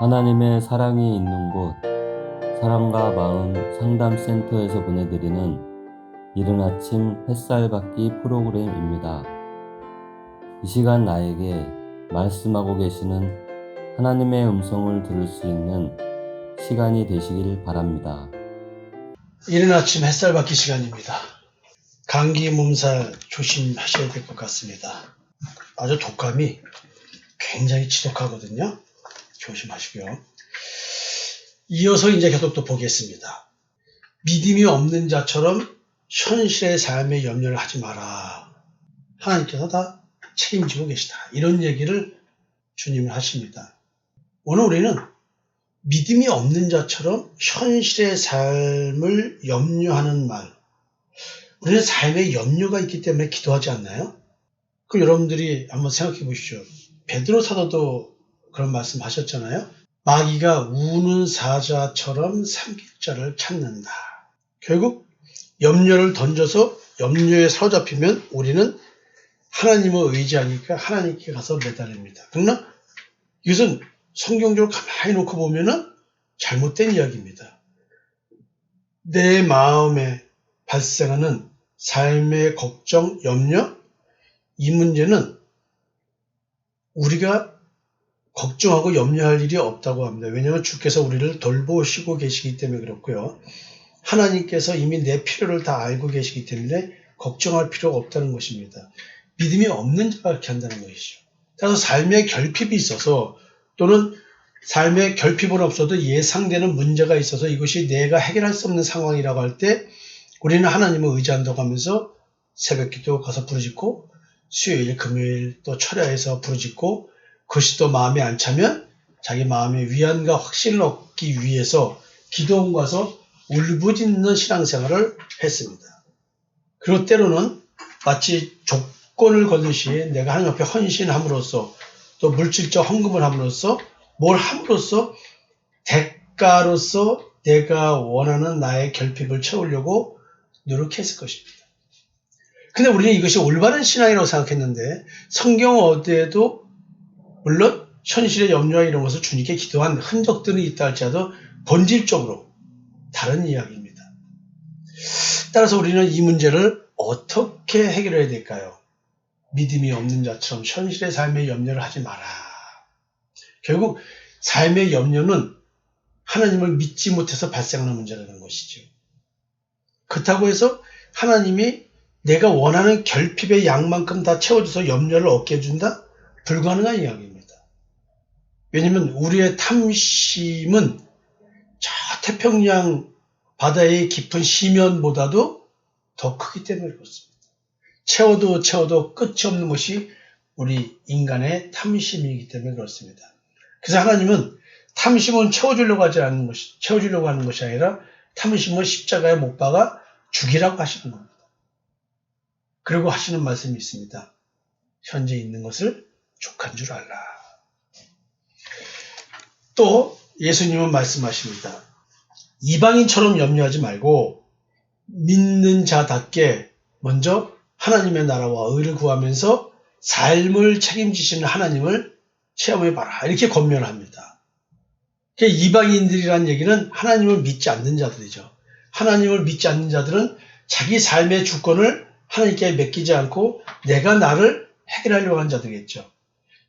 하나님의 사랑이 있는 곳, 사랑과 마음 상담센터에서 보내드리는 이른 아침 햇살 받기 프로그램입니다. 이 시간 나에게 말씀하고 계시는 하나님의 음성을 들을 수 있는 시간이 되시길 바랍니다. 이른 아침 햇살 받기 시간입니다. 감기 몸살 조심하셔야 될 것 같습니다. 아주 독감이 굉장히 지독하거든요. 조심하시고요. 이어서 이제 계속 또 보겠습니다. 믿음이 없는 자처럼 현실의 삶에 염려를 하지 마라. 하나님께서 다 책임지고 계시다. 이런 얘기를 주님은 하십니다. 오늘 우리는 믿음이 없는 자처럼 현실의 삶을 염려하는 말. 우리는 삶에 염려가 있기 때문에 기도하지 않나요? 그럼 여러분들이 한번 생각해 보십시오. 베드로 사도도 그런 말씀 하셨잖아요. 마귀가 우는 사자처럼 삼킬 자를 찾는다. 결국 염려를 던져서 염려에 사로잡히면 우리는 하나님을 의지하니까 하나님께 가서 매달립니다. 그러나 이것은 성경적으로 가만히 놓고 보면은 잘못된 이야기입니다. 내 마음에 발생하는 삶의 걱정, 염려, 이 문제는 우리가 걱정하고 염려할 일이 없다고 합니다. 왜냐하면 주께서 우리를 돌보시고 계시기 때문에 그렇고요. 하나님께서 이미 내 필요를 다 알고 계시기 때문에 걱정할 필요가 없다는 것입니다. 믿음이 없는 자가 그렇게 한다는 것이죠. 따라서 삶에 결핍이 있어서 또는 삶에 결핍은 없어도 예상되는 문제가 있어서 이것이 내가 해결할 수 없는 상황이라고 할 때 우리는 하나님을 의지한다고 하면서 새벽기도 가서 부르짖고 수요일, 금요일 또 철야에서 부르짖고 그것이 또 마음에 안 차면 자기 마음의 위안과 확신을 얻기 위해서 기도원 가서 울부짖는 신앙생활을 했습니다. 그리고 때로는 마치 조건을 걸듯이 내가 하나님 앞에 헌신함으로써 또 물질적 헌금을 함으로써 뭘 함으로써 대가로서 내가 원하는 나의 결핍을 채우려고 노력했을 것입니다. 근데 우리는 이것이 올바른 신앙이라고 생각했는데 성경 어디에도 물론 현실의 염려와 이런 것을 주님께 기도한 흔적들은 있다 할지라도 본질적으로 다른 이야기입니다. 따라서 우리는 이 문제를 어떻게 해결해야 될까요? 믿음이 없는 자처럼 현실의 삶에 염려를 하지 마라. 결국 삶의 염려는 하나님을 믿지 못해서 발생하는 문제라는 것이죠. 그렇다고 해서 하나님이 내가 원하는 결핍의 양만큼 다 채워줘서 염려를 얻게 해준다? 불가능한 이야기입니다. 왜냐하면 우리의 탐심은 저 태평양 바다의 깊은 심연보다도 더 크기 때문에 그렇습니다. 채워도 끝이 없는 것이 우리 인간의 탐심이기 때문에 그렇습니다. 그래서 하나님은 탐심은 채워주려고 하는 것이 아니라 탐심은 십자가에 못 박아 죽이라고 하시는 겁니다. 그리고 하시는 말씀이 있습니다. 현재 있는 것을 족한 줄 알라. 또 예수님은 말씀하십니다. 이방인처럼 염려하지 말고 믿는 자답게 먼저 하나님의 나라와 의를 구하면서 삶을 책임지시는 하나님을 체험해봐라. 이렇게 권면합니다. 이방인들이란 얘기는 하나님을 믿지 않는 자들이죠. 하나님을 믿지 않는 자들은 자기 삶의 주권을 하나님께 맡기지 않고 내가 나를 해결하려고 하는 자들이겠죠.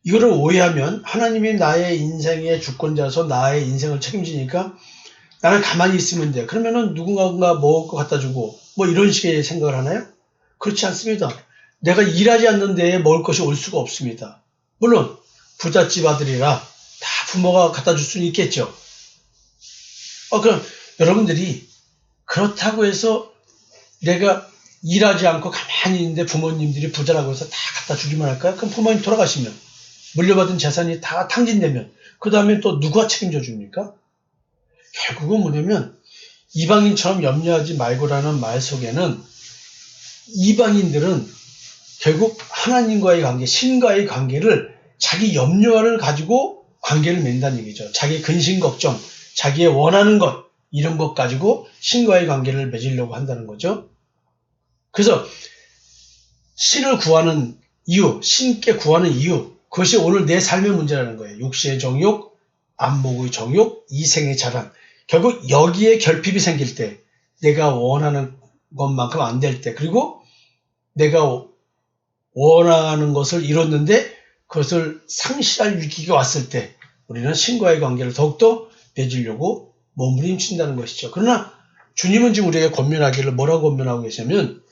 이거를 오해하면 하나님이 나의 인생의 주권자로서 나의 인생을 책임지니까 나는 가만히 있으면 돼. 그러면은 누군가가 먹을 거 갖다 주고 뭐 이런 식의 생각을 하나요? 그렇지 않습니다. 내가 일하지 않는 데에 먹을 것이 올 수가 없습니다. 물론 부잣집 아들이라 다 부모가 갖다 줄 수는 있겠죠. 그럼 여러분들이 그렇다고 해서 내가 일하지 않고 가만히 있는데 부모님들이 부자라고 해서 다 갖다 주기만 할까요? 그럼 부모님 돌아가시면 물려받은 재산이 다 탕진되면 그 다음에 또 누가 책임져 줍니까? 결국은 뭐냐면 이방인처럼 염려하지 말고라는 말 속에는 이방인들은 결국 하나님과의 관계, 신과의 관계를 자기 염려를 가지고 관계를 맺는다는 얘기죠. 자기 근심 걱정, 자기의 원하는 것 이런 것 가지고 신과의 관계를 맺으려고 한다는 거죠. 그래서 신을 구하는 이유, 신께 구하는 이유, 그것이 오늘 내 삶의 문제라는 거예요. 육신의 정욕, 안목의 정욕, 이생의 자랑. 결국 여기에 결핍이 생길 때, 내가 원하는 것만큼 안 될 때, 그리고 내가 원하는 것을 이뤘는데 그것을 상실할 위기가 왔을 때 우리는 신과의 관계를 더욱더 맺으려고 몸부림친다는 것이죠. 그러나 주님은 지금 우리에게 권면하기를 뭐라고 권면하고 계시냐면,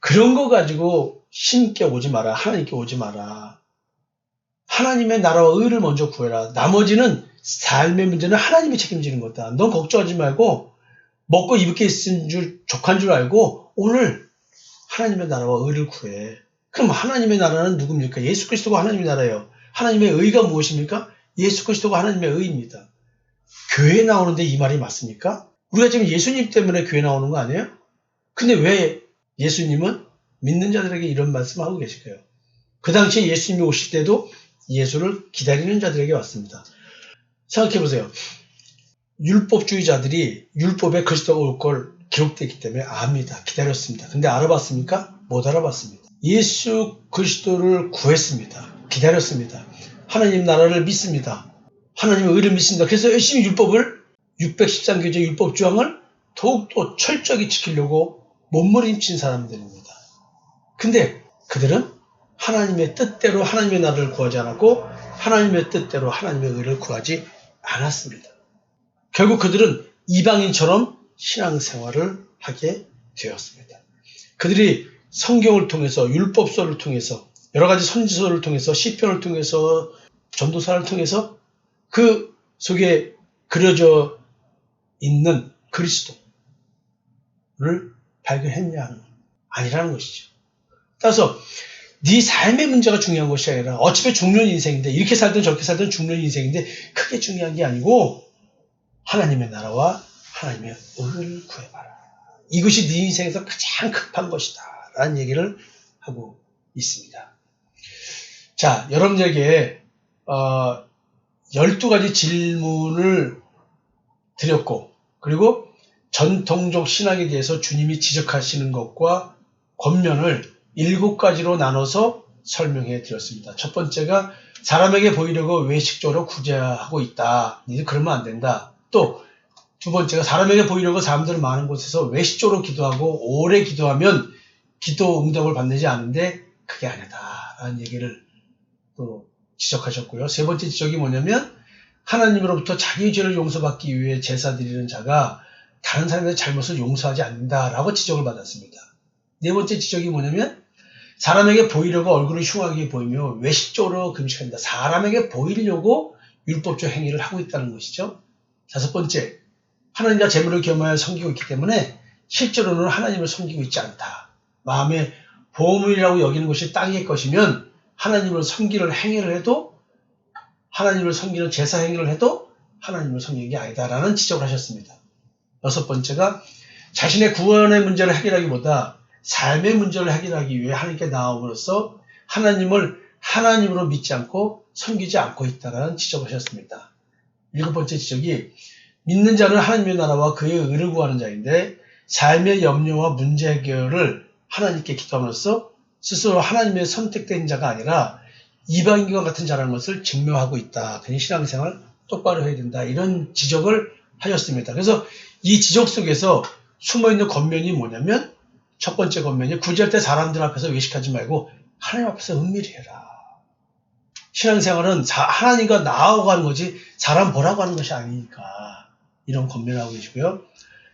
그런 거 가지고 신께 오지 마라. 하나님께 오지 마라. 하나님의 나라와 의를 먼저 구해라. 나머지는 삶의 문제는 하나님이 책임지는 거다. 넌 걱정하지 말고 먹고 입을 게 있은 줄 족한 줄 알고 오늘 하나님의 나라와 의를 구해. 그럼 하나님의 나라는 누굽니까? 예수 그리스도가 하나님의 나라예요. 하나님의 의가 무엇입니까? 예수 그리스도가 하나님의 의입니다. 교회에 나오는데 이 말이 맞습니까? 우리가 지금 예수님 때문에 교회 나오는 거 아니에요? 근데 왜 예수님은 믿는 자들에게 이런 말씀을 하고 계실까요? 그 당시에 예수님이 오실 때도 예수를 기다리는 자들에게 왔습니다. 생각해 보세요. 율법주의자들이 율법에 그리스도가 올 걸 기록되어 있기 때문에 압니다. 기다렸습니다. 근데 알아봤습니까? 못 알아봤습니다. 예수 그리스도를 구했습니다. 기다렸습니다. 하나님 나라를 믿습니다. 하나님의 의를 믿습니다. 그래서 열심히 율법을 613개조 율법조항을 더욱더 철저히 지키려고 몸부림친 사람들입니다. 근데 그들은 하나님의 뜻대로 하나님의 나라를 구하지 않았고 하나님의 뜻대로 하나님의 의를 구하지 않았습니다. 결국 그들은 이방인처럼 신앙생활을 하게 되었습니다. 그들이 성경을 통해서 율법서를 통해서 여러 가지 선지서를 통해서 시편을 통해서 전도사를 통해서 그 속에 그려져 있는 그리스도를 발견했냐? 아니라는 것이죠. 따라서 네 삶의 문제가 중요한 것이 아니라 어차피 죽는 인생인데 이렇게 살든 저렇게 살든 죽는 인생인데 크게 중요한 게 아니고 하나님의 나라와 하나님의 의를 구해봐라. 이것이 네 인생에서 가장 급한 것이다 라는 얘기를 하고 있습니다. 자, 여러분에게 12가지 질문을 드렸고 그리고 전통적 신앙에 대해서 주님이 지적하시는 것과 권면을 7가지로 나눠서 설명해 드렸습니다. 첫 번째가 사람에게 보이려고 외식적으로 구제하고 있다. 니들 그러면 안 된다. 또 두 번째가 사람에게 보이려고 사람들 많은 곳에서 외식적으로 기도하고 오래 기도하면 기도 응답을 받지 않는데 그게 아니다. 라는 얘기를 또 지적하셨고요. 세 번째 지적이 뭐냐면 하나님으로부터 자기의 죄를 용서받기 위해 제사 드리는 자가 다른 사람의 잘못을 용서하지 않는다라고 지적을 받았습니다. 네 번째 지적이 뭐냐면 사람에게 보이려고 얼굴을 흉하게 보이며 외식적으로 금식한다. 사람에게 보이려고 율법적 행위를 하고 있다는 것이죠. 다섯 번째, 하나님과 재물을 겸하여 섬기고 있기 때문에 실제로는 하나님을 섬기고 있지 않다. 마음의 보물이라고 여기는 것이 땅의 것이면 하나님을 섬기는 행위를 해도 하나님을 섬기는 제사 행위를 해도 하나님을 섬기는 게 아니다라는 지적을 하셨습니다. 여섯 번째가 자신의 구원의 문제를 해결하기보다 삶의 문제를 해결하기 위해 하나님께 나옴으로써 하나님을 하나님으로 믿지 않고 섬기지 않고 있다는 지적을 하셨습니다. 일곱 번째 지적이 믿는 자는 하나님의 나라와 그의 의를 구하는 자인데 삶의 염려와 문제 해결을 하나님께 기도함으로써 스스로 하나님의 선택된 자가 아니라 이방인과 같은 자라는 것을 증명하고 있다. 그냥 신앙생활 똑바로 해야 된다. 이런 지적을 하셨습니다. 그래서 이 지적 속에서 숨어있는 권면이 뭐냐면 첫 번째 권면이 구제할 때 사람들 앞에서 외식하지 말고 하나님 앞에서 은밀히 해라. 신앙생활은 하나님과 나아가고 하는 거지 사람 보라고 하는 것이 아니니까 이런 권면을 하고 계시고요.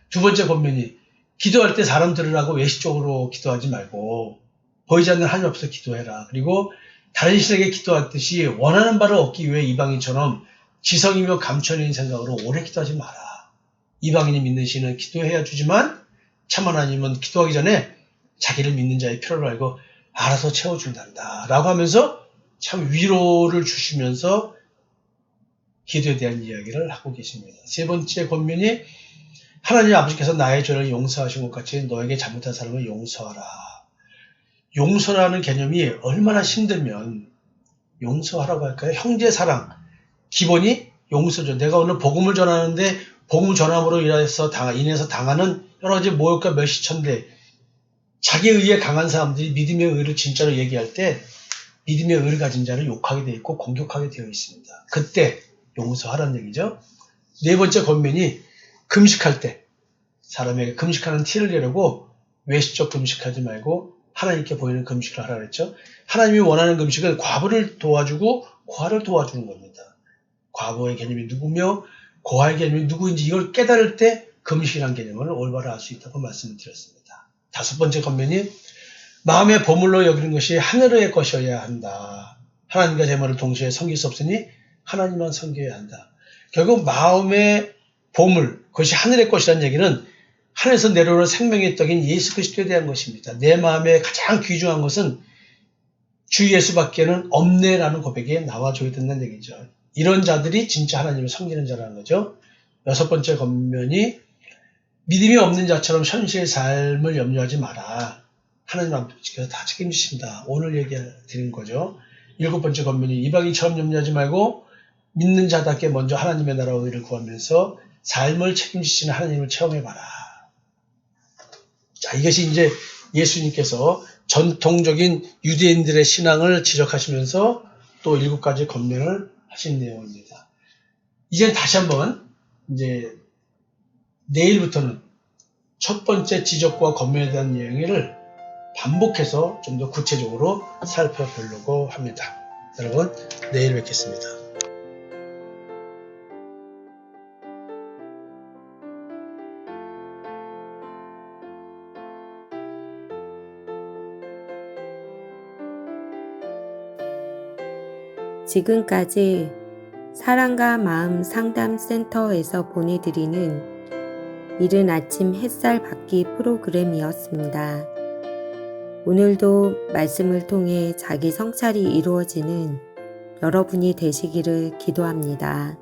두 번째 권면이 기도할 때 사람 들으라고 외식적으로 기도하지 말고 보이지 않는 하나님 앞에서 기도해라. 그리고 다른 신에게 기도하듯이 원하는 바를 얻기 위해 이방인처럼 지성이며 감춰있는 생각으로 오래 기도하지 마라. 이방인이 믿는 신은 기도해야 주지만 참 하나님은 기도하기 전에 자기를 믿는 자의 필요를 알고 알아서 채워준단다 라고 하면서 참 위로를 주시면서 기도에 대한 이야기를 하고 계십니다. 세 번째 권면이 하나님 아버지께서 나의 죄를 용서하신 것 같이 너에게 잘못한 사람을 용서하라. 용서라는 개념이 얼마나 힘들면 용서하라고 할까요? 형제 사랑, 기본이 용서죠. 내가 오늘 복음을 전하는데 복음 전함으로 인해서 당하는 여러 가지 모욕과 멸시천대, 자기 의에 강한 사람들이 믿음의 의를 진짜로 얘기할 때 믿음의 의를 가진 자를 욕하게 되어 있고 공격하게 되어 있습니다. 그때 용서하라는 얘기죠. 네 번째 권면이 금식할 때 사람에게 금식하는 티를 내려고 외식적 금식하지 말고 하나님께 보이는 금식을 하라 그랬죠. 하나님이 원하는 금식은 과부를 도와주고 고아를 도와주는 겁니다. 과부의 개념이 누구며 고아의 개념이 누구인지 이걸 깨달을 때 금식이라는 개념을 올바로 알 수 있다고 말씀을 드렸습니다. 다섯 번째 권면이 마음의 보물로 여기는 것이 하늘의 것이어야 한다. 하나님과 재물을 동시에 섬길 수 없으니 하나님만 섬겨야 한다. 결국 마음의 보물, 그것이 하늘의 것이라는 얘기는 하늘에서 내려오는 생명의 떡인 예수 그리스도에 대한 것입니다. 내 마음에 가장 귀중한 것은 주 예수밖에는 없네라는 고백이 나와줘야 된다는 얘기죠. 이런 자들이 진짜 하나님을 섬기는 자라는 거죠. 여섯 번째 권면이 믿음이 없는 자처럼 현실의 삶을 염려하지 마라. 하나님 아버지께서 다 책임지신다. 오늘 얘기 드린 거죠. 일곱 번째 권면이 이방인처럼 염려하지 말고 믿는 자답게 먼저 하나님의 나라와 의를 구하면서 삶을 책임지시는 하나님을 체험해봐라. 자, 이것이 이제 예수님께서 전통적인 유대인들의 신앙을 지적하시면서 또 7가지 권면을 하신 내용입니다. 이제 다시 한번 이제 내일부터는 첫 번째 지적과 권면에 대한 내용을 반복해서 좀 더 구체적으로 살펴보려고 합니다. 여러분, 내일 뵙겠습니다. 지금까지 사랑과 마음 상담센터에서 보내드리는 이른 아침 햇살 받기 프로그램이었습니다. 오늘도 말씀을 통해 자기 성찰이 이루어지는 여러분이 되시기를 기도합니다.